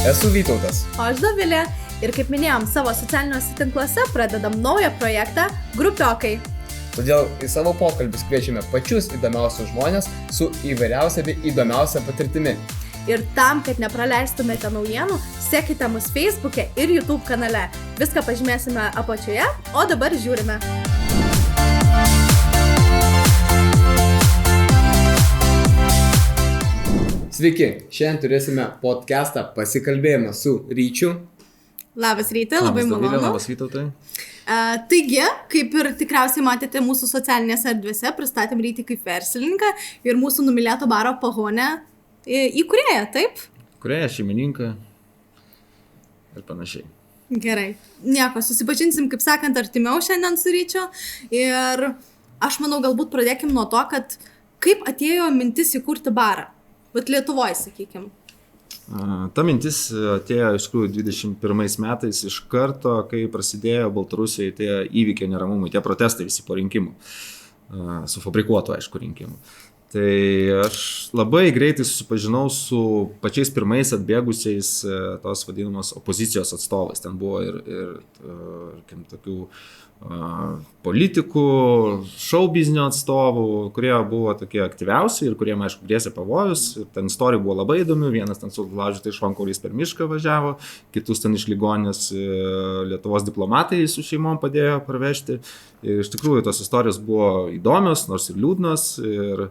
Esu Vytautas. O aš Dovilė ir kaip minėjom savo socialiniuose tinkluose pradedam naują projektą Grupiokai. Todėl į savo pokalbis kviečiame pačius įdomiausius žmonės su įvairiausia bei įdomiausia patirtimi. Ir tam, kad nepraleistumėte naujienų, sekite mus Facebook'e ir YouTube kanale. Viską pažymėsime apačioje, o dabar žiūrime. Sveiki, šiandien turėsime podcastą pasikalbėjimą su Ryčiu. Labas Ryti, labai malonu. Labas Vytautai. Taigi, kaip ir tikriausiai matėte mūsų socialinėse erdvėse, pristatėm Rytį kaip verslininką ir mūsų numylėto baro Pahonė įkūrėją, taip? Įkūrėją, šeimininką ir panašiai. Gerai. Nieko, susipažinsim, kaip sakant, artimiau šiandien su Ryčiu. Ir aš manau, galbūt pradėkim nuo to, kad kaip atėjo mintis įkurti barą. Bet Lietuvoje, sakykim. Ta mintis atėjo iš tikrųjų 21 metais iš karto, kai prasidėjo Baltarusijoje tie įvykiai neramumai, tie protestai visi po rinkimų, sufabrikuotų, aišku, rinkimų. Tai aš labai greitai susipažinau su pačiais pirmais atbėgusiais tos vadinamos opozicijos atstovais. Ten buvo ir tokių politikų, šou biznio atstovų, kurie buvo tokie aktyviausi ir kuriem, aišku, grėsė pavojus. Ten istorijų buvo labai įdomių. Vienas ten su laužytais šonkauliais per mišką važiavo, kitus ten iš ligoninės Lietuvos diplomatai su šeimom padėjo parvežti. Ir iš tikrųjų tos istorijos buvo įdomios, nors ir liūdnos. Ir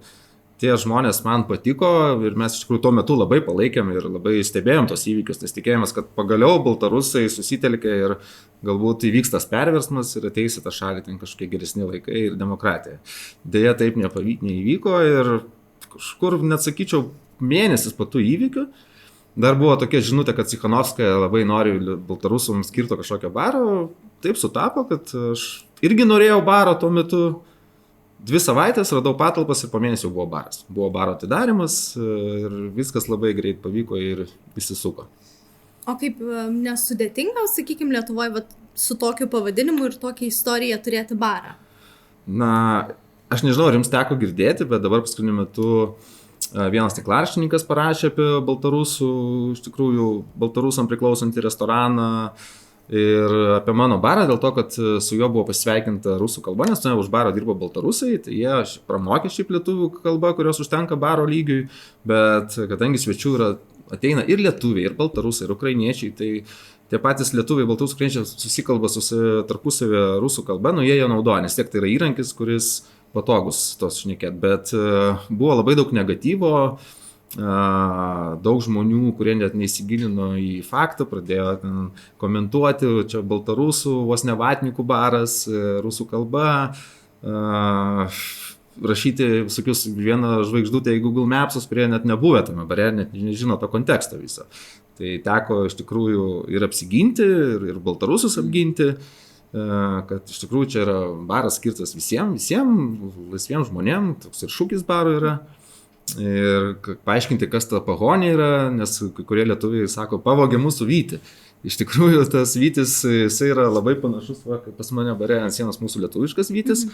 tie žmonės man patiko ir mes iš tikrųjų tuo metu labai palaikėm ir labai stebėjom tos įvykius. Tai tikėjomės, kad pagaliau baltarusai susitelkė ir galbūt įvyks tas perversmas ir ateis į tą šalį ten kažkokie geresni laikai ir demokratija. Deja, taip neįvyko ir kažkur, net sakyčiau, mėnesis po tų įvykių dar buvo tokia žinutė, kad Cikhanovskaja labai nori baltarusams skirto kažkokio baro. Taip sutapo, kad aš irgi norėjau baro tuo metu. 2 savaitės radau patalpas ir po mėnesio buvo baras. Buvo baro atidarimas ir viskas labai greit pavyko ir įsisuko. O kaip nesudėtinga, sakykime, Lietuvoje su tokiu pavadinimu ir tokia istorija turėti barą? Na, aš nežinau, ar jums teko girdėti, bet dabar paskutiniu metu vienas tinklaraštininkas parašė apie Baltarusų, iš tikrųjų Baltarusam priklausantį restoraną ir apie mano barą, dėl to, kad su juo buvo pasveikinta rusų kalba, nes už baro dirbo baltarusai, tai jie pramokė šiaip lietuvių kalbą, kurios užtenka baro lygiui, bet kadangi svečių ateina ir lietuviai, ir baltarusai, ir ukrainiečiai, tai tie patys lietuviai, baltarusai, ukrainiečiai susikalba tarpusavį rusų kalba, jie ją naudoja, nes tiek tai yra įrankis, kuris patogus tos šnekėt, bet buvo labai daug negatyvo. Daug žmonių, kurie net neįsigilino į faktą, pradėjo komentuoti, čia baltarusų, vos ne vatnikų baras, rusų kalba, rašyti visokius vieną žvaigždutę į Google Mapsus, kurie net nebuvę tame bare, net nežino to konteksto viso. Tai teko iš tikrųjų ir apsiginti, ir baltarusus apginti, kad iš tikrųjų čia yra baras skirtas visiems laisviems žmonėms, toks ir šūkis baro yra. Ir paaiškinti, kas ta Pahonė yra, nes kai kurie lietuviai sako, pavogė mūsų Vytį. Iš tikrųjų, tas Vytis, jisai yra labai panašus, kaip pas mane bare ant sienos mūsų lietuviškas Vytis.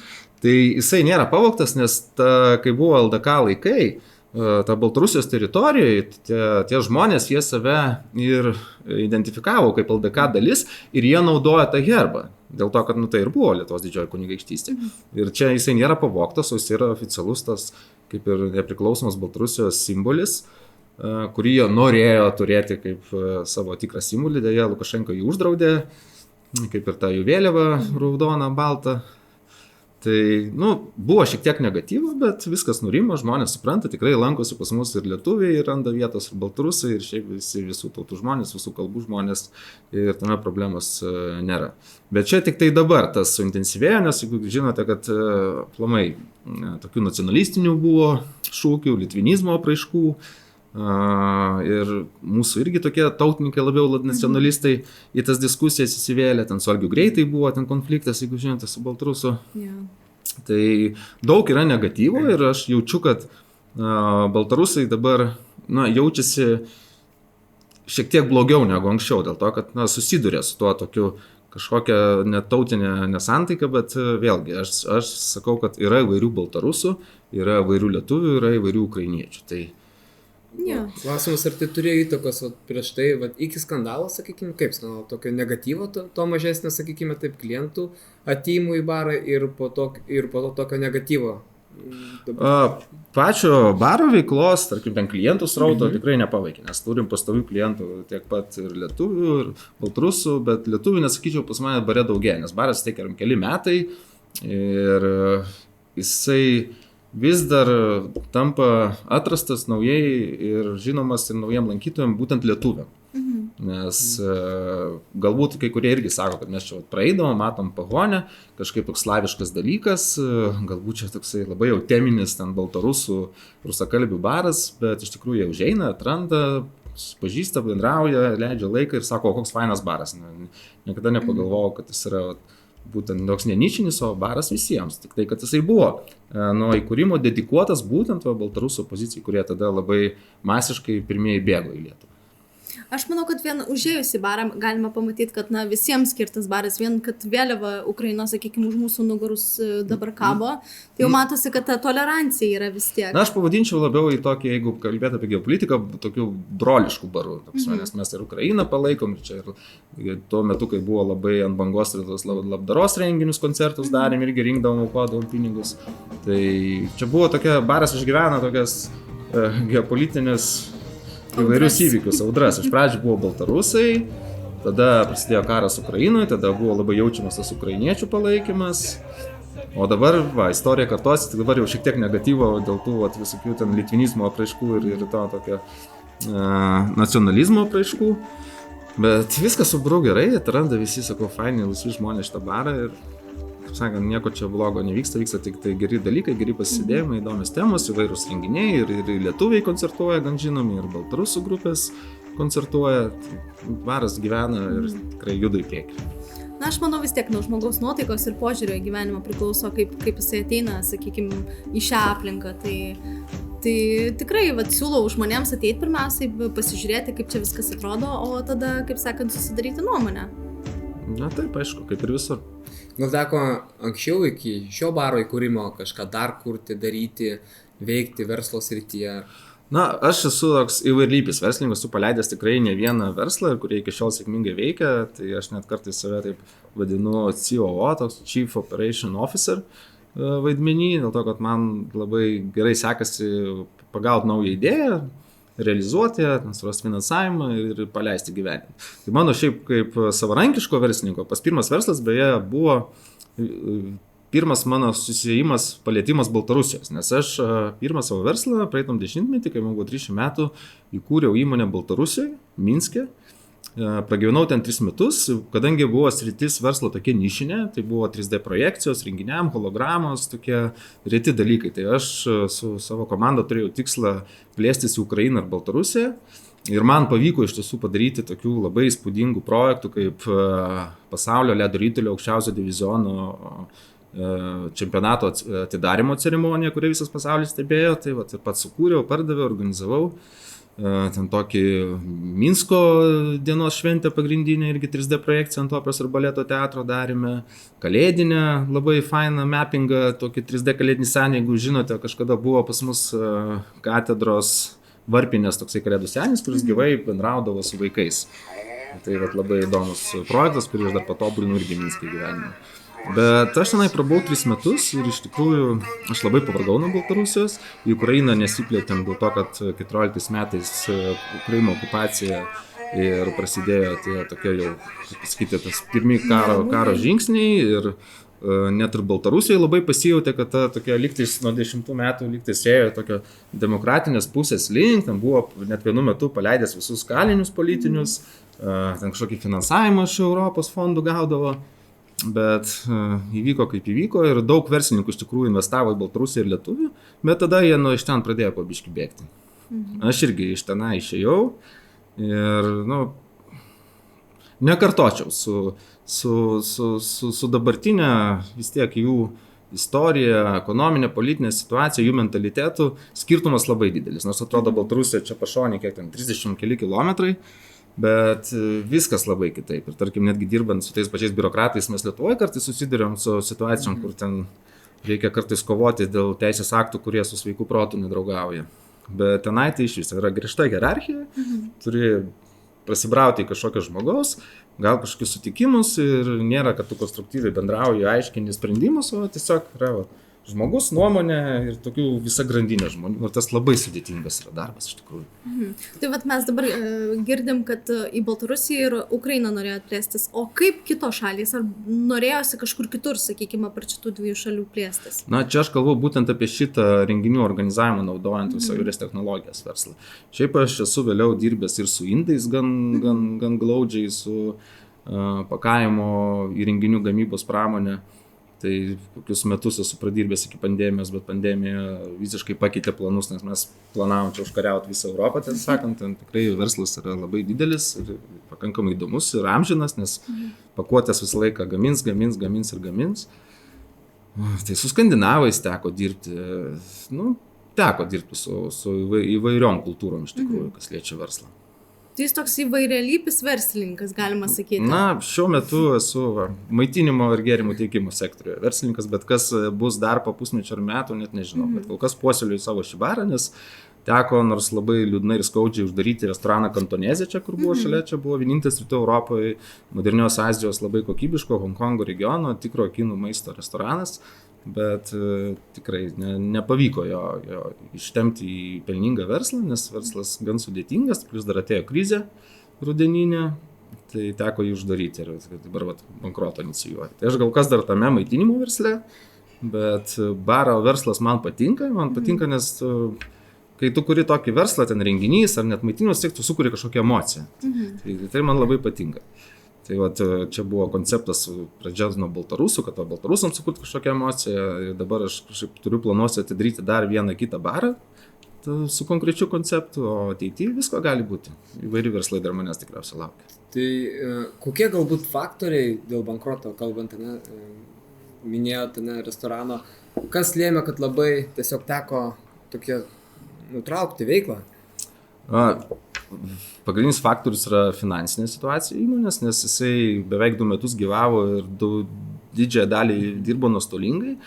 Tai jisai nėra pavogtas, nes kai buvo LDK laikai, ta Baltarusijos teritorijoje, tie žmonės, jie save ir identifikavo kaip LDK dalis ir jie naudoja tą herbą. Dėl to, kad tai ir buvo Lietuvos didžioji kunigaikštystė. Ir čia jisai nėra pavogtas, o jis yra oficialus tas kaip ir nepriklausomas Baltarusijos simbolis, kurį jie norėjo turėti kaip savo tikrą simbolį, deja Lukašenka jį uždraudė, kaip ir ta jų vėliava raudona, balta. Tai, buvo šiek tiek negatyvo, bet viskas nurimo, žmonės supranta, tikrai lankosi pas mus ir lietuviai, ir randa vietos, ir baltarusai, ir šiaip visų tautų žmonės, visų kalbų žmonės, ir tame problemos nėra. Bet čia tik tai dabar tas suintensyvėjo, nes jeigu žinote, kad aplamai tokių nacionalistinių buvo šūkių, litvinizmo apraiškų, ir mūsų irgi tokie tautininkai labiau nacionalistai į tas diskusijas įsivėlė, ten su Algiu greitai buvo ten konfliktas, jeigu žinote, su Baltarusu. Yeah. Tai daug yra negatyvo ir aš jaučiu, kad Baltarusai dabar jaučiasi šiek tiek blogiau negu anksčiau, dėl to, kad susiduria su tuo tokiu kažkokią netautinę nesantaiką, bet vėlgi aš sakau, kad yra įvairių baltarusų, yra įvairių lietuvių, yra įvairių ukrainiečių. Tai Jo. Klausimas, ar tai turėjo įtakos prieš tai, iki skandalo, sakykime, kaip skandalo, tokio negatyvo, to mažesnio, sakykime, taip, klientų atėjimų į barą ir po to tokio negatyvo. Pačio baro veiklos, tarkim, ten klientų srauto tikrai nepaveikė, nes turim pastovių klientų tiek pat ir lietuvių, ir baltrusų, bet lietuvių, nesakyčiau, pas mane bare daugėja, nes baras teikia keli metai ir jisai vis dar tampa atrastas naujai ir žinomas ir naujiem lankytojams būtent lietuviam. Nes galbūt kai kurie irgi sako, kad mes čia praeidavom, matom pagonę, kažkaip toks slaviškas dalykas, galbūt čia toksai labai jau teminis ten baltarusų, rusakalbių baras, bet iš tikrųjų jie užeina, atranda, pažįsta, bendrauja, leidžia laiką ir sako, o koks fainas baras. Niekada nepagalvojau, kad jis yra būtent toks nenišinis, o baras visiems. Tik tai, kad jisai buvo nuo įkūrimo dedikuotas būtent baltarusų opozicijai, kurie tada labai masiškai pirmieji bėgo į Lietuvą. Aš manau, kad vien užėjus į barą galima pamatyti, kad visiems skirtas baras, vien kad vėliava Ukrainos, sakykime, už mūsų nugarus dabar kabo, tai jau matosi, kad ta tolerancija yra vis tiek. Na, aš pavadinčiau labiau į tokį, jeigu kalbėtų apie geopolitiką, tokių broliškų barų, nes mes ir Ukrainą palaikom, ir čia ir tuo metu, kai buvo labai ant bangos ir tos labdaros renginius, koncertus darėm, irgi rinkdavom, aukodavom pinigus. Tai čia buvo tokia, baras išgyvena tokias geopolitinės įvairius įvykius, audras. Iš pradžių buvo baltarusai, tada prasidėjo karas Ukrainoje, tada buvo labai jaučiamas tas ukrainiečių palaikymas, o dabar, istorija kartosi, tai dabar jau šiek tiek negatyvo dėl tų visokių ten litvinizmo apraiškų ir to tokio nacionalizmo apraiškų, bet viskas subrau gerai, atranda visi, sakau, faini, laisvi žmonės šitą barą ir, kaip sakant, nieko čia blogo nevyksta, vyksta tik tai geri dalykai, geri pasidėjimai, įdomios temos, įvairūs renginiai ir lietuviai koncertuoja, gan žinomi, ir baltarusų grupės koncertuoja, baras gyvena ir tikrai juda į priekį. Na, aš manau vis tiek nuo žmogaus nuotaikos ir požiūrio į gyvenimą priklauso, kaip jisai ateina, sakykime, į šią aplinką. Tai tikrai siūlau žmonėms ateiti pirmiausiai, pasižiūrėti, kaip čia viskas atrodo, o tada, kaip sakant, susidaryti nuomonę. Na taip, aišku, kaip ir visur. Gal teko anksčiau iki šio baro įkūrimo kažką dar kurti, daryti, veikti verslo srityje? Na, aš esu toks įvairlypis verslininkas, esu paleidęs tikrai ne vieną verslą, kurie iki šiol sėkmingai veikia, tai aš net kartais save taip vadinu COO, toks Chief Operation Officer vaidmenį, dėl to, kad man labai gerai sekasi pagauti naują idėją, realizuoti, surasti finansavimą ir paleisti gyvenimą. Tai mano šiaip kaip savarankiško verslininko, pas pirmas verslas beje buvo pirmas mano susijimas, palietimas Baltarusijos, nes aš pirmą savo verslą praeitam dešimtmetį, kai man buvo 300 metų, įkūriau įmonę Baltarusijoje, Minske. Pragyvenau ten 3 metus, kadangi buvo sritis verslo tokia nišinė, tai buvo 3D projekcijos, renginiam, hologramos, tokie reti dalykai. Tai aš su savo komanda turėjau tikslą plėstis į Ukrainą ir Baltarusiją ir man pavyko iš tiesų padaryti tokių labai įspūdingų projektų kaip pasaulio ledo ritulio aukščiausio diviziono čempionato atidarymo ceremonija, kurią visas pasaulis stebėjo, tai ir pats sukūriau, pardaviau, organizavau. Ten tokį Minsko dienos šventę pagrindinę, irgi 3D projekciją ant operos ir baleto teatro darėme, kalėdinę, labai fainą mappingą, tokį 3D kalėdinį senį, jeigu žinote, kažkada buvo pas mus katedros varpinės toksai kalėdų senis, kuris gyvai bendraudavo su vaikais. Tai labai įdomus projektas, kurį aš dar patobulinu irgi Minske gyvenime. Bet aš tenai prabuvau 3 metus ir iš tikrųjų aš labai pavargau nuo Baltarusijos. Į Ukrainą nesiplėtėm dėl to, kad 14 metais Krymo okupacija ir prasidėjo tie tokie jau, kaip pasakyti, tas pirmi karo žingsniai ir net ir Baltarusijoje labai pasijautė, kad ta tokia lygtais nuo 10 metų lygtais ėjo tokio demokratinės pusės link, ten buvo net vienu metu paleidęs visus kalinius politinius, ten kažkokį finansavimą iš Europos fondų gaudavo. Bet įvyko kaip įvyko ir daug verslininkų iš tikrųjų investavo į Baltarusiją ir Lietuvių, bet tada jie iš ten pradėjo po biškį bėgti. Aš irgi iš tenai išėjau ir, nekartočiau su dabartinė vis tiek jų istorija, ekonominė, politinė situacija, jų mentalitetų skirtumas labai didelis. Nors atrodo Baltarusija čia pašonė kiek ten 30 keli kilometrai. Bet viskas labai kitaip. Ir tarkim, netgi dirbant su tais pačiais biurokratais, mes Lietuvoje kartais susiduriam su situacijom, kur ten reikia kartais kovoti dėl teisės aktų, kurie su sveiku protu nedraugauja. Bet tenai tai iš viso yra griežta hierarchija, turi prasibrauti į kažkokio žmogaus, gal kažkokius sutikimus ir nėra, kad tu konstruktyviai bendrauji, aiškini sprendimus, o tiesiog yra žmogus, nuomonė ir tokių visa grandinė žmonių. Ir tas labai sudėtingas yra darbas iš tikrųjų. Tai vat mes dabar girdim, kad į Baltarusiją ir Ukrainą norėjo plėstis. O kaip kitos šalys? Ar norėjosi kažkur kitur, sakykime, per šitų dviejų šalių plėstis? Na, čia aš kalbu būtent apie šitą renginių organizavimą, naudojant visą įvairias technologijas verslą. Šiaip aš esu vėliau dirbęs ir su indais gan glaudžiai, su pakavimo įrenginių gamybos pramonė. Tai kokius metus esu pradirbęs iki pandemijos, bet pandemija visiškai pakeitė planus, nes mes planavom čia užkariauti visą Europą, tiesą sakant, ten tikrai verslas yra labai didelis ir pakankamai įdomus ir amžinas, nes pakuotės visą laiką gamins. Tai su skandinavais teko dirbti, su įvairiom kultūrom iš tikrųjų, kas liečia verslą. Tai jis toks įvairialypis verslininkas, galima sakyti. Na, šiuo metu esu maitinimo ir gėrimų teikimo sektoriuje verslininkas, bet kas bus dar po pusmečio ar metų, net nežinau. Bet kol kas puoselėju savo šį barą, nes teko, nors labai liūdnai ir skaudžiai, uždaryti restoraną Kantonezė čia, kur buvo šalia, čia buvo vienintelis Rytų Europoje, modernios Azijos labai kokybiško Honkongo regiono, tikro kinų maisto restoranas. Bet tikrai nepavyko jo ištemti į pelningą verslą, nes verslas gan sudėtingas, plus dar atėjo krizė rudeninė, tai teko jį uždaryti ir dabar bankrotą inicijuoti. Tai aš gal kas dar tame maitinimo versle, bet baro verslas man patinka, nes kai tu kuri tokį verslą, ten renginys ar net maitinimas, tu sukuri kažkokią emociją. Tai man labai patinka. Tai čia buvo konceptas pradžia nuo baltarusų, kad baltarusams sukurti kažkokią emociją ir dabar aš kažkaip turiu planuose atidaryti dar vieną kitą barą su konkrečiu konceptu, o ateityje visko gali būti. Įvairi verslai dar manęs tikriausiai laukia. Tai kokie galbūt faktoriai dėl bankroto, kalbant, minėjote restorano, kas lėmė, kad labai tiesiog teko nutraukti veiklą? Pagrindinis faktorius yra finansinė situacija įmonės, nes jisai beveik 2 metus gyvavo ir didžiąją dalį dirbo nuostolingai.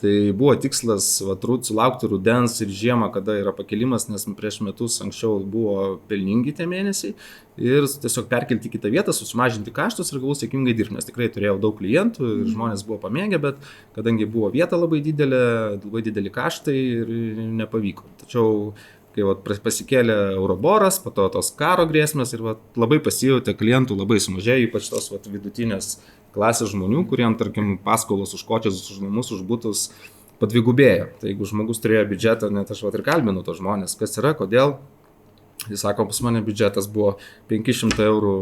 Tai buvo tikslas sulaukti rudens ir žiemą, kada yra pakilimas, nes prieš metus anksčiau buvo pelningi tie mėnesiai ir tiesiog perkelti kitą vietą, susimažinti kaštus ir galbūt sėkmingai dirbti, nes tikrai turėjau daug klientų ir žmonės buvo pamėgę, bet kadangi buvo vieta labai dideli kaštai ir nepavyko. Tačiau kai pasikėlė Euroboras, po to tos karo grėsmės ir labai pasijautė klientų, labai sumažėjo, ypač tos vidutinės klasės žmonių, kuriem, tarkim, paskolos už kočius, už namus, už butus padvigubėjo. Tai jeigu žmogus turėjo biudžetą, net aš ir kalbinu tos žmonės, kas yra, kodėl. Jis sako, pas mane biudžetas buvo 500 eurų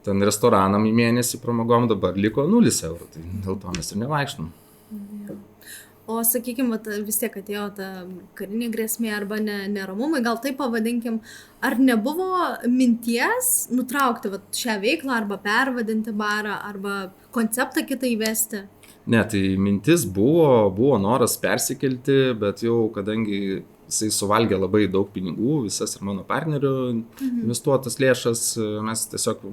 ten restoranam į mėnesį pramogom, dabar liko 0 eurų, tai dėl to mes ir nevaikštam. O sakykime, vis tiek atėjo ta karinė grėsmė arba neramumai, gal taip pavadinkim, ar nebuvo minties nutraukti šią veiklą arba pervadinti barą arba konceptą kitą įvesti? Ne, tai mintis buvo noras persikelti, bet jau kadangi jisai suvalgė labai daug pinigų, visas ir mano partnerių investuotas lėšas, mes tiesiog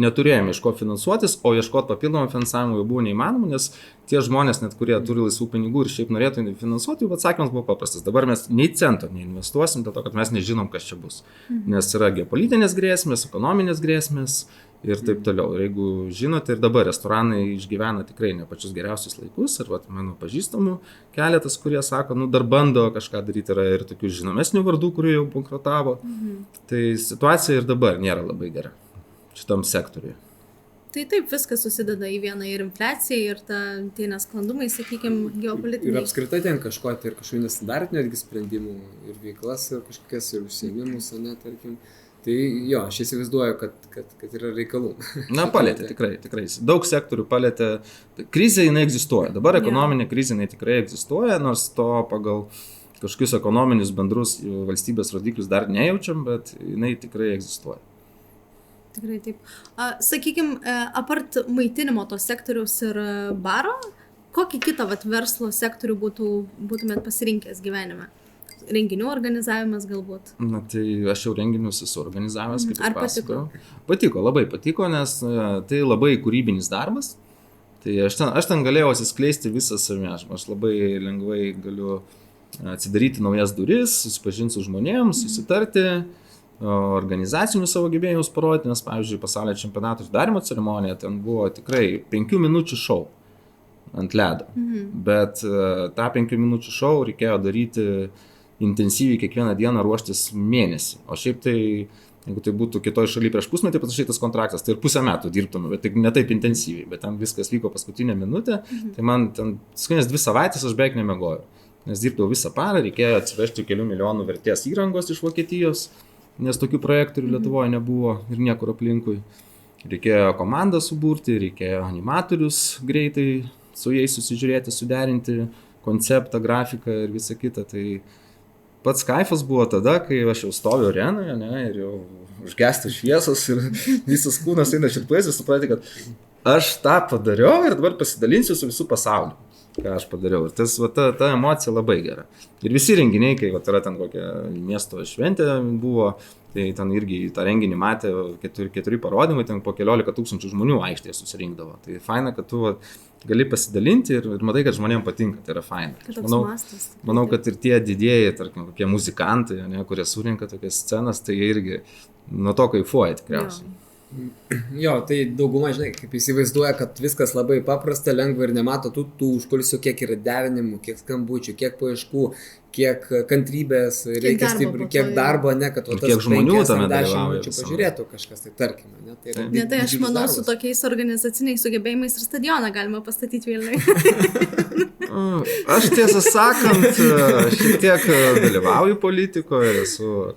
neturėjome iš ko finansuotis, o ieškoti papildomą finansavimą jau buvo neįmanoma, nes tie žmonės, net kurie turi laisvų pinigų ir šiaip norėtų finansuoti, jų atsakymas buvo paprastas. Dabar mes nei cento neinvestuosim, dėl to, kad mes nežinom, kas čia bus. Nes yra geopolitinės grėsmės, ekonominės grėsmės ir taip toliau. Ir jeigu žinote, ir dabar restoranai išgyvena tikrai ne pačius geriausius laikus, ir mano pažįstamų keletas, kurie sako, dar bando kažką daryti, yra ir tokių žinomesnių vardų, kurie jau bankrotavo. Tai situacija ir dabar nėra labai gera šitam sektoriui. Tai taip, viskas susideda į vieną ir infliaciją, ir tie nesklandumai, sakykime, geopolitiniai. Ir apskritai ten kažkokių nestandartinių netgi sprendimų ir veiklas, ir kažkokias ir užsiėmimus, tarkim. Tai jo, aš įsivaizduoju, kad yra reikalų. Na, palėtė, tikrai. Daug sektorių palėtė. Krizė jinai egzistuoja. Dabar ekonominė krizė jinai tikrai egzistuoja, nors to pagal kažkokius ekonominius bendrus valstybės rodiklius dar nejaučiam, bet jinai tikrai egzistuoja. Tikrai taip. Sakykime, apart maitinimo to sektoriaus ir baro, kokį kitą verslo sektorių būtumėt pasirinkęs gyvenime? Renginių organizavimas galbūt? Na, tai aš jau renginius esu organizavęs, kaip ir pasakojau. Patiko, labai patiko, nes tai labai kūrybinis darbas. Tai aš ten galėjau atsiskleisti visą savimi, aš labai lengvai galiu atsidaryti naujas duris, susipažinti su žmonėms, susitarti, organizacinius savo gebėjimus parodyti, nes, pavyzdžiui, pasaulio čempionato atidarymo ceremonija ten buvo tikrai 5 minučių šou ant ledo. Bet tą 5 minučių šou reikėjo daryti intensyviai kiekvieną dieną, ruoštis mėnesį. O šiaip tai, jeigu tai būtų kitoj šaly prieš pusmetį pasirašytas kontraktas, tai ir pusę metų dirbtume, bet ne taip intensyviai. Bet ten viskas vyko paskutinę minutę, tai man ten paskutinės 2 savaitės aš beveik nemegojau. Nes dirbdavau visą parą, reikėjo atsivežti kelių milijonų vertės įrangos iš Vokietijos, nes tokių projektų Lietuvoje nebuvo ir niekur aplinkui. Reikėjo komandą suburti, reikėjo animatorius greitai su jais susižiūrėti, suderinti konceptą, grafiką ir visą kitą. Tai pats kaifas buvo tada, kai aš jau stoviu arenoje, ne, ir jau užgestų šviesos ir visas kūnas eina širpais ir supranti, kad aš tą padariau ir dabar pasidalinsiu su visų pasauliu, ką aš padariau. Ir tas, ta emocija labai gera. Ir visi renginiai, kai yra ten kokia miesto šventė buvo, tai ten irgi tą renginį matė 4 parodymai, ten po 15 000 žmonių aikštėje susirinkdavo. Tai faina, kad tu gali pasidalinti ir matai, kad žmonėms patinka, tai yra faina. Manau, kad ir tie didieji, tarkim, kokie muzikantai, ne, kurie surinka tokias scenas, tai irgi nuo to kaifuoja tikriausiai. Jo, tai dauguma, žinai, kaip įsivaizduoja, kad viskas labai paprasta, lengva ir nemato tų užkulisių, kiek yra derinimų, kiek skambučių, kiek paieškų, kiek kantrybės, reikia stipriai, kiek darbo, ne, kad tas 5-10 minučių pažiūrėtų kažkas, tai tarkime. Ne, tai aš manau, su tokiais organizaciniais sugebėjimais ir stadioną galima pastatyti Vilniuje. Aš tiesą sakant, šiek tiek dalyvauju politikoje, esu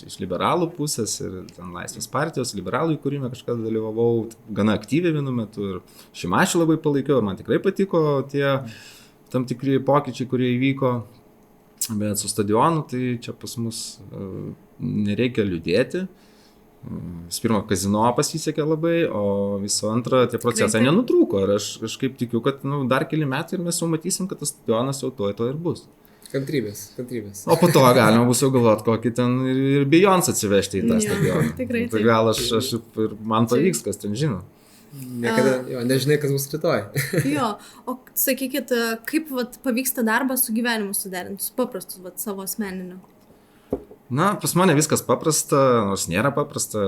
iš liberalų pusės ir ten Laisvės partijos, liberalų įkūrime kažkada dalyvavau, gana aktyviai vienu metu ir Šimašių labai palaikiau ir man tikrai patiko tie tam tikri pokyčiai, kurie įvyko, bet su stadionu tai čia pas mus nereikia liūdėti. Pirma, kazino pasisekė labai, o viso antra, tie procesai nenutrūko ir aš kaip tikiu, kad dar keli metai ir mes jau matysim, kad tas stadionas jau to ir bus. Kantrybės. O po to galima bus jau galvoti, kokį ten ir Beyoncé atsivežti į tą stadioną. Tikrai. Tai gal aš ir man pavyks, kas ten žino. Niekada, nežinai, kas bus rytoj. Jo, o sakykit, kaip pavyksta darbą su gyvenimu suderinti, su paprastu savo asmeniniu? Na, pas mane viskas paprasta, nors nėra paprasta.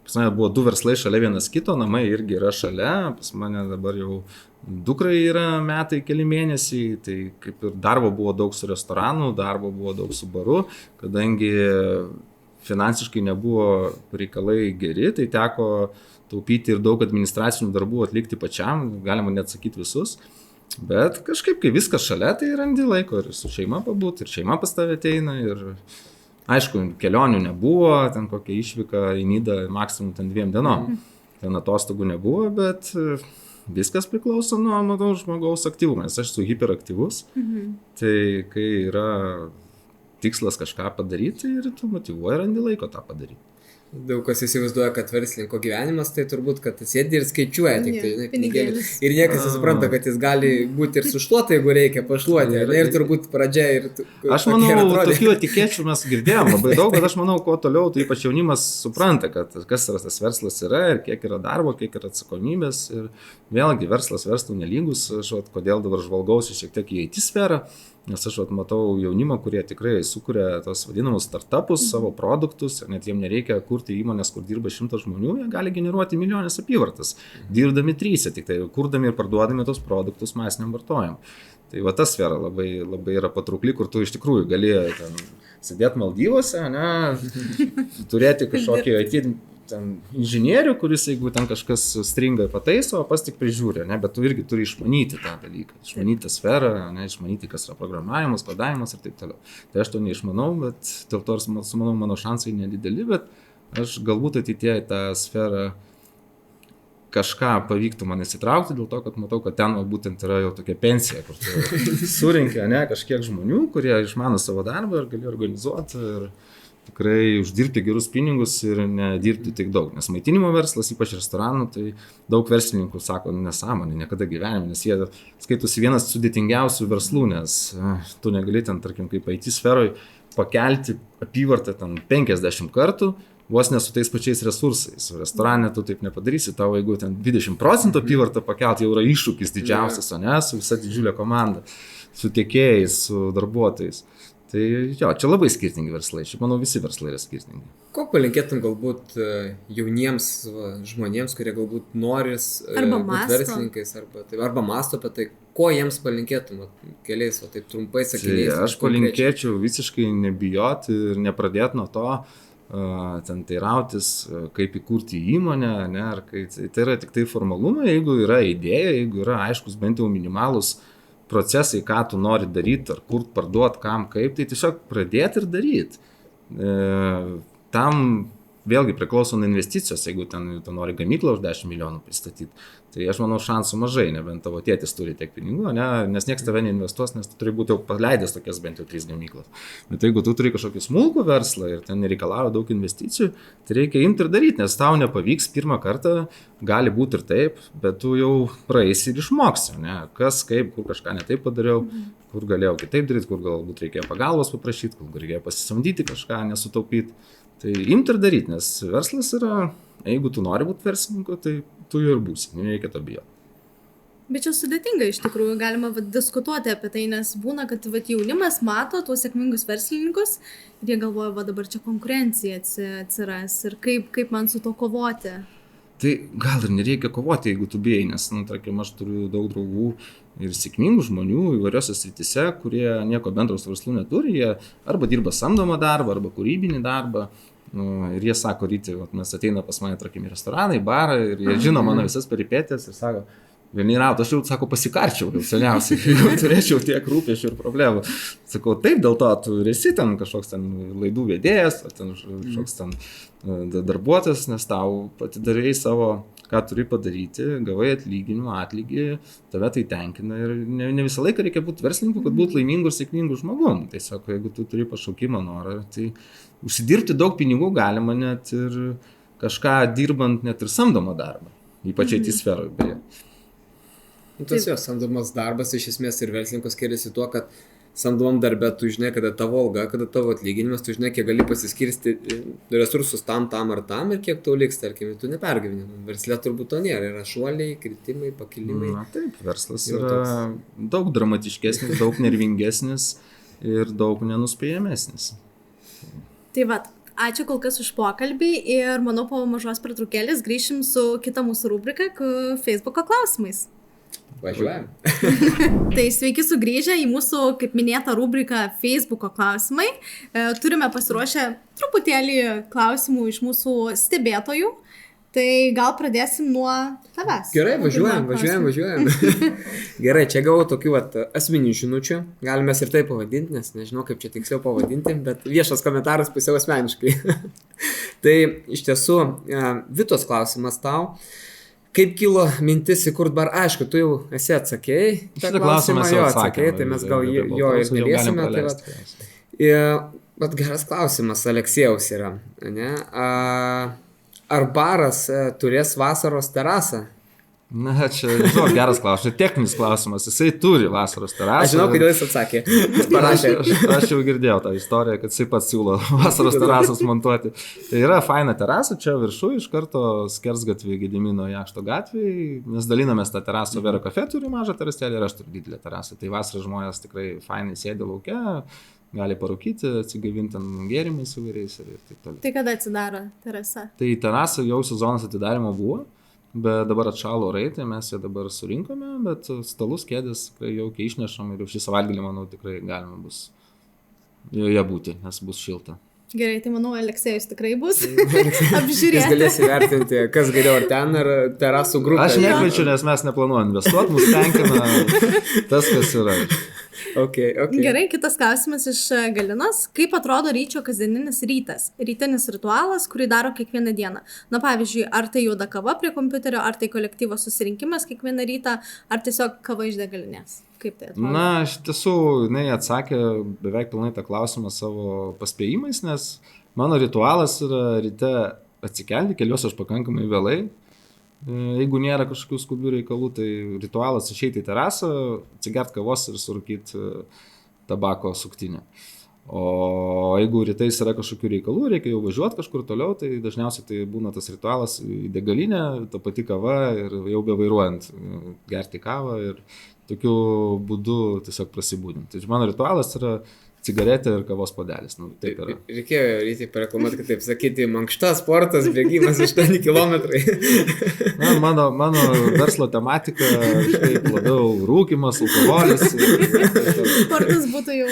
Pas mane buvo 2 verslai šalia vienas kito, namai irgi yra šalia. Pas mane dabar jau dukrai yra metai, keli mėnesiai, tai kaip ir darbo buvo daug su restoranu, darbo buvo daug su baru, kadangi finansiškai nebuvo reikalai geri, tai teko taupyti ir daug administracinių darbų atlikti pačiam, galima net sakyti visus. Bet kažkaip, kai viskas šalia, tai randi laiko ir su šeima pabūt, ir šeima pas tave ateina, ir aišku, kelionių nebuvo, ten kokia išvyka į Nidą, maksimum ten 2 dienom. Ten atostogų nebuvo, bet viskas priklauso nuo, matau, žmogaus aktyvumo, nes aš esu hiperaktyvus, tai kai yra tikslas kažką padaryti, ir tu motyvuoji, randi laiko tą padaryti. Daug kas įsivaizduoja, kad verslininko gyvenimas tai turbūt, kad jis sėdi ir skaičiuoja tik tai pinigėlius. Ir niekas nesupranta, kad jis gali būti ir sušluota, jeigu reikia pašluoti. Ir turbūt pradžia ir... Aš manau, tokių etikečių mes girdėjom labai daug, bet aš manau, kuo toliau, tai ypač jaunimas supranta, kad kas yra tas verslas yra ir kiek yra darbo, kiek yra atsakomybės. Ir vėlgi, verslas verslų nelygus, kodėl dabar žvalgausi šiek tiek į IT sferą. Nes aš matau jaunimą, kurie tikrai sukuria tos vadinamus startupus, savo produktus, ir net jiem nereikia kurti įmonės, kur dirba 100 žmonių, jie gali generuoti milijonės apyvartas, dirbdami 3, tik tai kurdami ir parduodami tos produktus masiniam vartojimui. Tai va ta sfera labai, labai yra patraukli, kur tu iš tikrųjų gali ten sėdėti Maldyvose, ne, turėti kažkokį ten inžinierių, kuris, jeigu ten kažkas stringa pataiso, pas tik prižiūrė, ne, bet tu irgi turi išmanyti tą dalyką, išmanyti tą sferą, ne, išmanyti, kas yra programavimas, kodavimas ir taip toliau. Tai aš to neišmanau, bet dėl to, manau, mano šansai nedideli, bet aš galbūt ateityje į tą sferą kažką pavyktų man įsitraukti, dėl to, kad matau, kad ten būtent yra jau tokia pensija, kur tu surinkia, ne, kažkiek žmonių, kurie išmano savo darbą ir gali organizuoti ir tikrai uždirbti gerus pinigus ir nedirbti tik daug. Nes maitinimo verslas, ypač restoranų, tai daug verslininkų sako nesąmonė, niekada gyvenime, nes jie skaitosi vienas sudėtingiausių verslų, nes tu negali ten, tarkim, kaip IT sferoj pakelti apyvartą ten 50 kartų, vos ne su tais pačiais resursais. Restorane tu taip nepadarysi, tau jeigu ten 20% apyvartą pakelti jau yra iššūkis didžiausias, o ne, su visa didžiulė komanda. su tiekėjais, su darbuotojais. Tai jo, čia labai skirtingi verslai. Šiaip manau, visi verslai yra skirtingi. Ko palinkėtum galbūt jauniems žmonėms, kurie galbūt noris Arba būti mąsto. verslininkais, arba mąsto apie tai, ko jiems palinkėtum, keliais, taip trumpai Tai sakiniais. aš palinkėčiau visiškai nebijoti ir nepradėti nuo to, ten teirautis, kaip įkurti įmonę, ne, ar kai, tai yra tik tai formalumai, jeigu yra idėja, jeigu yra aiškus bent jau minimalus procesai, ką tu nori daryti, ar kur parduoti, kam, kaip, tai tiesiog pradėti ir daryti. Tam vėlgi priklauso nuo investicijos, jeigu ten tu nori gamyklą už 10 milijonų pristatyti, tai aš manau šansų mažai, nebent tavo tėtis turi tiek pinigų, ne, nes nieks tave neinvestuos, nes tu turi būti jau paleidęs tokias bent jau 3 gamyklas. Bet jeigu tu turi kažkokį smulkų verslą ir ten nereikalauja daug investicijų, tai reikia imti ir daryti, nes tau nepavyks pirmą kartą, gali būti ir taip, bet tu jau praeisi ir išmoksi, ne, kas, kaip, kur kažką ne taip padariau, kur galėjau kitaip daryti, kur galbūt reikėjo pagalbos paprašyti, kur reikėjo pasisamdyti kažką, nesutaupyti. Tai imti ir daryti, nes verslas yra, jeigu tu nori būti verslininku, tai tu jau ir būsi, nereikia to bijoti. Bet čia sudėtinga iš tikrųjų, galima diskutuoti apie tai, nes būna, kad jaunimas mato tuos sėkmingus verslininkus ir jie galvoja, dabar čia konkurencija atsiras ir kaip man su to kovoti. Tai gal ir nereikia kovoti, jeigu tu bijai, nes, tarkim, aš turiu daug draugų ir sėkmingų žmonių įvairiose srityse, kurie nieko bendro su verslu neturi, jie arba dirba samdomą darbą, arba kūrybinį darbą. Ir jie sako, ryti, mes ateina pas mane, tarkim, į restoraną, į barą ir jie žino mano visas peripetijas ir sako, vieni rauto, aš jau, sako, pasikarčiau, jau seniausiai, jau turėčiau tiek rūpesčių ir problemų. Sakau, taip, dėl to tu esi ten kažkoks ten laidų vedėjas, ar ten kažkoks ten darbuotojas, nes tau atidarėjai savo, ką turi padaryti, gavai atlyginimą, atlygį, tave tai tenkina ir ne visą laiką reikia būti verslininku, kad būti laimingu ir sėkmingu žmogum. Tiesiog, jeigu tu turi pašaukimą norą, tai užsidirbti daug pinigų galima net ir kažką dirbant net ir samdomą darbą, ypač IT sferoje beje. Tas jo samdomas darbas iš esmės ir verslininkas skiriasi tuo, kad samdomam darbe tu žinai, kada tavo alga, kada tavo atlyginimas, tu žinai, kiek gali pasiskirsti resursus tam ar tam ir kiek tau liks, tarkim, tu nepergyveni. Verslė turbūt to nėra, yra šuoliai, kritimai, pakilimai. Na taip, verslas yra daug dramatiškesnis, daug nervingesnis ir daug nenuspėjamesnis. Tai ačiū kol kas už pokalbį ir manau po mažos pertraukėlės grįšim su kita mūsų rubrika Facebooko klausimais. Važiuojam. Tai sveiki sugrįžę į mūsų, kaip minėtą, rubriką Facebooko klausimai. Turime pasiruošę truputėlį klausimų iš mūsų stebėtojų. Tai gal pradėsim nuo tavęs. Gerai, važiuojam. Gerai, čia gavau tokių asmeninių žinučių. Galime ir taip pavadinti, nes nežinau, kaip čia tiksliau pavadinti, bet viešas komentaras pusiau asmeniškai. Tai iš tiesų, Vitos klausimas tau. Kaip kilo mintis įkurt barą? Aišku, tu jau esi atsakėjai. Šitą klausimą jo atsakėjai, tai mes gal jo ir neliesime. Bet geras klausimas, Aleksėjaus yra. Ne? Ar baras turės vasaros terasą? Na, čia, geras klausimas, techninis klausimas, jisai turi vasaros terasą. Aš žinau, kodėl jis atsakė. Aš jau girdėjau tą istoriją, kad jisai pats siūlo vasaros terasas montuoti. Tai yra faina terasa, čia viršų iš karto skersgatvį Gedimino Jakšto gatvėje. Mes dalinamės tą terasą, Vera Cafe turi mažą terasėlį ir aš turiu didelę terasą. Tai vasarą žmonės tikrai fainai sėdi laukia, gali parūkyti, atsigavinti gėrimais įvairiais ir taip toliau. Tai kada atsidaro terasa? Tai terasa jau sezonas atidarimo buvo, bet dabar atšalo orai, tai mes ją dabar surinkome, bet stalus, kėdės jau išnešam ir šį savaitgalį, manau, tikrai galima bus joje būti, nes bus šilta. Gerai, tai manau, Aleksėjus tikrai bus apžiūrėti. Jis galės įvertinti, kas geriau ar ten, ar terasų grupė. Aš nekviečiu, nes mes neplanuojam investuoti, mus tenkina tas, kas yra. Okay. Gerai, kitas klausimas iš Galinos. Kaip atrodo Ryčio kasdieninis rytas? Rytinis ritualas, kurį daro kiekvieną dieną. Na, pavyzdžiui, ar tai juoda kava prie kompiuterio, ar tai kolektyvo susirinkimas kiekvieną rytą, ar tiesiog kava iš degalinės? Kaip tai atrodo? Na, iš tiesų, jinai atsakė beveik pilnai tą klausimą savo paspėjimais, nes mano ritualas yra ryte atsikelti, keliuosi aš pakankamai vėlai. Jeigu nėra kažkokių skubių reikalų, tai ritualas išeiti į terasą, atsigert kavos ir surūkyti tabako suktinę. O jeigu rytais yra kažkokių reikalų, reikia jau važiuoti kažkur toliau, tai dažniausiai tai būna tas ritualas į degalinę, ta pati kava ir jau bevairuojant gerti kavą ir tokiu būdu tiesiog prasibūdinti. Tai mano ritualas yra cigaretė ir kavos puodelis. Nu, taip yra. Reikėjo rytį pareklamuoti, kad taip sakyti, mankšta, sportas, bėgimas 8 km. Na, mano verslo tematika kaip labiau rūkymas, alkoholis. Sportas būtų jau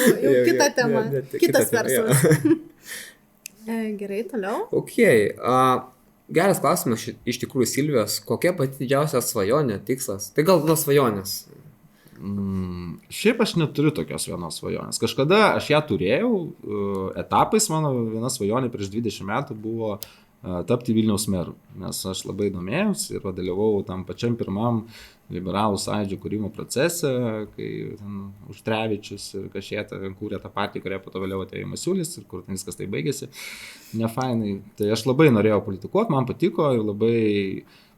kita tema, kitas verslas. Gerai, toliau. Ok, geras klausimas iš tikrųjų, Silvijos, kokia pati didžiausia svajonė, tikslas? Tai gal nuo svajonės? Šiaip aš neturiu tokios vienos svajonės. Kažkada aš ją turėjau, etapais mano viena svajonė prieš 20 metų buvo tapti Vilniaus meru, nes aš labai domėjausi ir dalyvavau tam pačiam pirmam liberalų sąjūdžio kūrimo procese, kai Užtrevičius ir Kašėta kūrė tą partiją, kurią po to vėliau atėjo Masiulis ir kur viskas tai baigėsi nefainai. Tai aš labai norėjau politikuoti, man patiko ir labai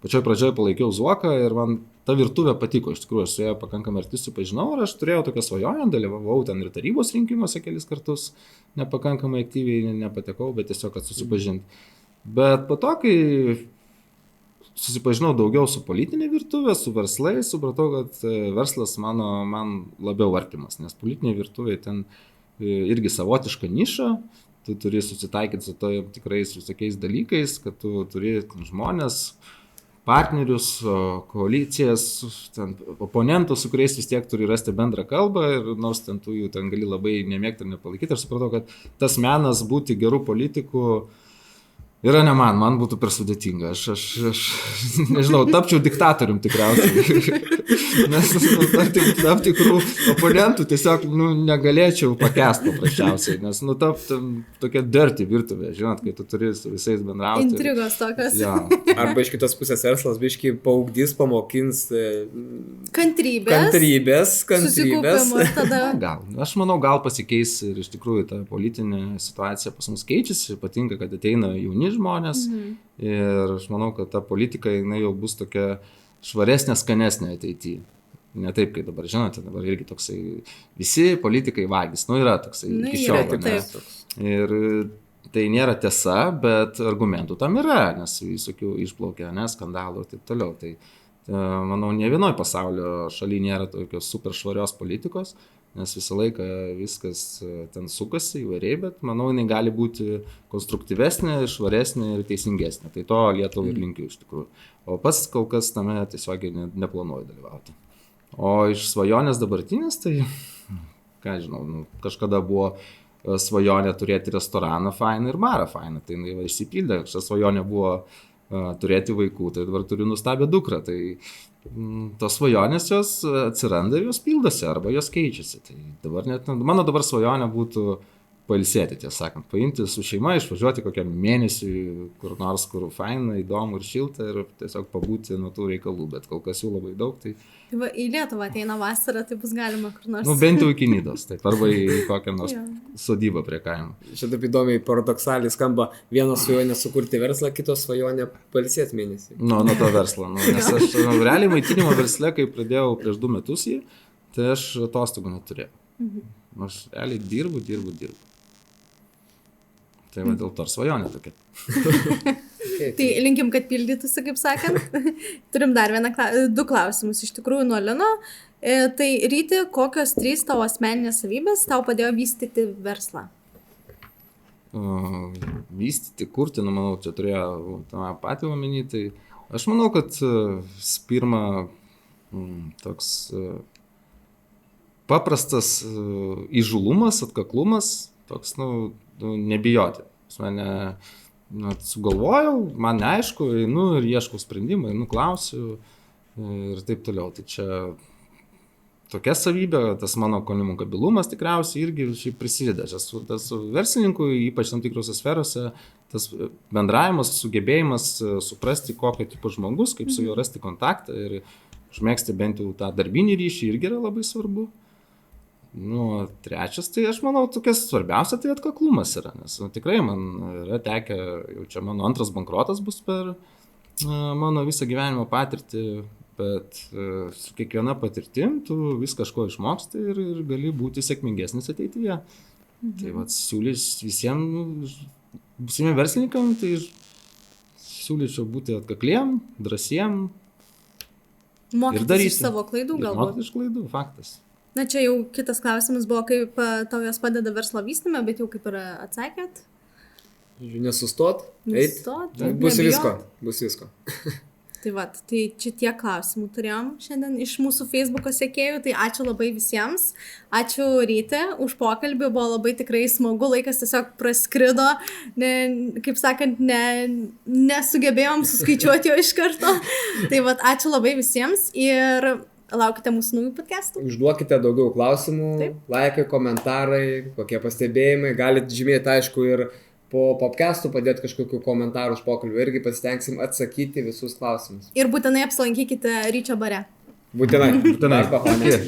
pačioj pradžioje palaikiau Zuoką ir man ta virtuvė patiko, iš tikrųjų, aš su ją pakankamai arti susipažinau ir aš turėjau tokią svajonę, dalyvavau ten ir tarybos rinkimuose kelis kartus, nepakankamai aktyviai nepatekau, bet tiesiog, kad susipažinti. Bet po to, kai susipažinau daugiau su politinė virtuvė, su verslais, supratau, kad verslas man labiau artimas, nes politinė virtuvė ten irgi savotiška niša, tu turi susitaikyti su to tikrais visokiais dalykais, kad tu turi žmonės, partnerius, koalicijas, ten, oponentus, su kuriais vis tiek turi rasti bendrą kalbą ir nors ten tu jų ten gali labai nemėgti ir nepalaikyti, aš supratau, kad tas menas būti gerų politikų yra ne man būtų per sudėtinga. Aš nežinau, tapčiau diktatorium tikriausiai. Nes tam tikrų oponentų tiesiog negalėčiau pakęsti paprasčiausiai, nes tokia dirty virtuvė, žinot, kai tu turi su visais bendrauti. Intrigos tokios. Ja. Arba iš kitos pusės verslas biškai paugdys, pamokins kantrybės. Tada... Gal. Aš manau, gal pasikeis ir iš tikrųjų ta politinė situacija pas mus keičiasi, patinka, kad ateina jauni žmonės ir aš manau, kad ta politika jinai jau bus tokia švaresnė, skanesnė ateityje. Ne taip, kaip dabar, žinote, dabar irgi toksai, visi politikai vagis, yra toksai iki šiol. Ir tai nėra tiesa, bet argumentų tam yra, nes visokių išplaukia, skandalų ir taip toliau. Tai manau, ne vienoj pasaulio šaly nėra tokios super švarios politikos, nes visą laiką viskas ten sukasi įvairiai, bet manau, jinai gali būti konstruktyvesnė, švaresnė ir teisingesnė. Tai to Lietuvai ir linkiu iš tikrųjų. O pats kol kas tame tiesiog neplanuoju dalyvauti. O iš svajonės dabartinės, tai, ką žinau, kažkada buvo svajonė turėti restoraną fainą ir barą fainą. Tai jinai išsipildė, šią svajonę buvo turėti vaikų, tai dabar turiu nuostabią dukrą. Tai tos svajonės jos atsiranda ir jos pildosi arba jos keičiasi. Tai dabar mano dabar svajonė būtų pailsėti, tiesą sakant, paimti su šeima, išvažiuoti kokiam mėnesiui, kur nors, kur faina, įdomu ir šilta ir tiesiog pabūti nuo tų reikalų, bet kol kas jų labai daug. Tai va, į Lietuvą ateina vasarą, tai bus galima kur nors. Bent jau iki Nidos, taip, arba į kokią nors sodybą prie kaimo. Šitą įdomiai paradoksaliai skamba, vienos svajonė sukurti verslą, kitos svajonė pailsėti mėnesį. Nuo to verslo, nes aš realiai maitinimo versle, kai pradėjau prieš 2 metus jį, tai aš atostogų neturėjau. Aš realiai dirbu. Tai va dėl to ir svajonė tokia. Tai linkim, kad pildytųsi, kaip sakant. Turim dar 2 klausimus iš tikrųjų nuo Lino. Tai Ryti, kokios 3 tavo asmeninės savybės tau padėjo vystyti verslą? Vystyti, kurti, manau, čia turėjo tą patį omeny. Tai aš manau, kad pirma toks paprastas įžūlumas, atkaklumas, toks, nebijoti. Mane sugalvojau, man neaišku, einu ir ieškau sprendimą, klausiu ir taip toliau. Tai čia tokia savybė, tas mano komunikabilumas tikriausiai irgi prisideda. Aš esu verslininku, ypač tam tikrose sferose, tas bendravimas, sugebėjimas suprasti, kokio tipo žmogus, kaip su juo rasti kontaktą ir užmėgsti bent jau tą darbinį ryšį irgi yra labai svarbu. Trečias, tai aš manau, tokias svarbiausia, tai atkaklumas yra, nes tikrai man yra tekę, jau čia mano 2 bankrotas bus per mano visą gyvenimo patirtį, bet su kiekviena patirtim tu vis kažko išmoksti ir gali būti sėkmingesnis ateityje. Tai vat siūlys visiems būsimiem verslininkam, tai siūlyčiau būti atkakliem, drąsiem ir Mokytis daryti. iš savo klaidų Ir galbūt. mokytis iš klaidų, faktas. Na čia jau kitas klausimas buvo, kaip tau jos padeda verslo vystyme, bet jau kaip ir atsakėt. Nesustot, eit. Nestot, Bus nebijot. visko, bus visko. Tai vat, tai čia tiek klausimų turėjom šiandien iš mūsų Facebook'o sekėjų, tai ačiū labai visiems, ačiū Ryti už pokalbį, buvo labai tikrai smagu, laikas tiesiog praskrido, kaip sakant, nesugebėjom suskaičiuoti jo iš karto, tai vat, ačiū labai visiems ir laukite mūsų naujų podcastų. Užduokite daugiau klausimų, Taip. laikai, komentarai, kokie pastebėjimai, galite žymėti aišku ir po podcastų padėti kažkokių komentarų už pokalbį, irgi pasitengsim atsakyti visus klausimus. Ir būtinai apsilankykite Ryčio bare. Būtinai. Būtinai. Arba Hone. Iki.